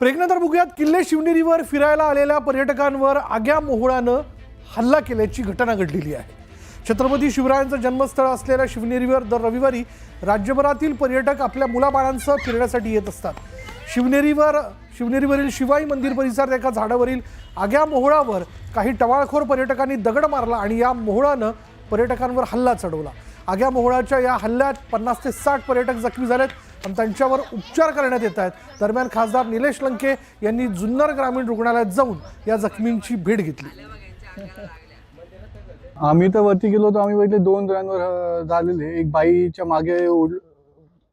प्रेग्नंतर बघूयात. किल्ले शिवनेरीवर फिरायला आलेल्या पर्यटकांवर आग्या मोहळानं हल्ला केल्याची घटना घडलेली आहे. छत्रपती शिवरायांचं जन्मस्थळ असलेल्या शिवनेरीवर दर रविवारी राज्यभरातील पर्यटक आपल्या मुलाबाळांसह फिरण्यासाठी येत असतात. शिवनेरीवरील शिवाई मंदिर परिसरात एका झाडावरील आग्या मोहळावर काही टवाळखोर पर्यटकांनी दगड मारला आणि या मोहळानं पर्यटकांवर हल्ला चढवला. आग्या मोहळाच्या या हल्ल्यात 50 ते 60 पर्यटक जखमी झालेत आणि त्यांच्यावर उपचार करण्यात येत आहेत. दरम्यान खासदार निलेश लंके यांनी जुन्नर ग्रामीण रुग्णालयात जाऊन या जखमींची भेट घेतली. आम्ही तर वरती गेलो तर आम्ही बघितले 2 जणांवर झालेले. एक बाईच्या मागे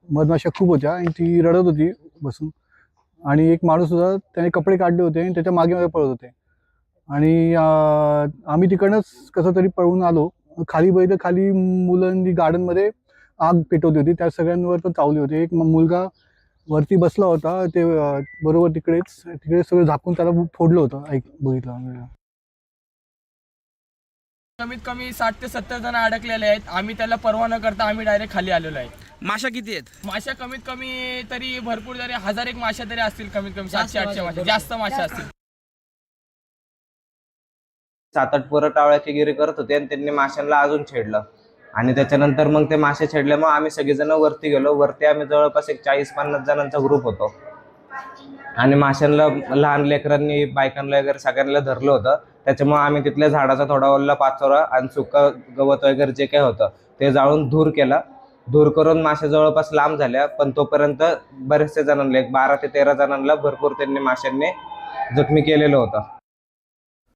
मधमाशा खूप होत्या आणि ती रडत होती बसून, आणि एक माणूस होता त्याने कपडे काढले होते आणि त्याच्या मागे पळत होते. आणि आम्ही तिकडनंच कसं तरी पळून आलो. खाली बघितलं, खाली मुलांनी गार्डनमध्ये आग पेटवली होती, त्या सगळ्यांवर पण चावली होती. एक मुलगा वरती बसला होता, ते बरोबर तिकडे सगळं झाकून त्याला फोडलं होतं. बघितलं कमीत कमी 60 ते 70 जण अडकलेले आहेत. आम्ही त्याला परवा न करता आम्ही डायरेक्ट खाली आलेलो आहे. माशा किती आहेत? माशा कमीत कमी तरी भरपूर तरी 1000 एक माशा तरी असतील, कमीत कमी 700-800 माशा, जास्त माशा असतील. 7-8 पोरं टावळ्याची गिरी करत होते आणि त्यांनी माशांना अजून छेडलं. आणि त्याच्यानंतर मग ते मासे छेडल्यामुळे आम्ही सगळेजण वरती गेलो. वरती आम्ही जवळपास एक 40-50 जणांचा ग्रुप होतो आणि माशांना, लहान लेकरांनी, बायकांना वगैरे सगळ्यांना धरलं होतं. त्याच्यामुळे आम्ही तिथल्या झाडाचा थोडा ओल्ला पाचोरा आणि सुका गवत वगैरे जे काही होतं ते जाळून धूर केला. धूर करून मासे जवळपास लांब झाल्या, पण तोपर्यंत बरेचसे जणांना, एक 12 ते 13 जणांना भरपूर त्यांनी माशांनी जखमी केलेलं होतं.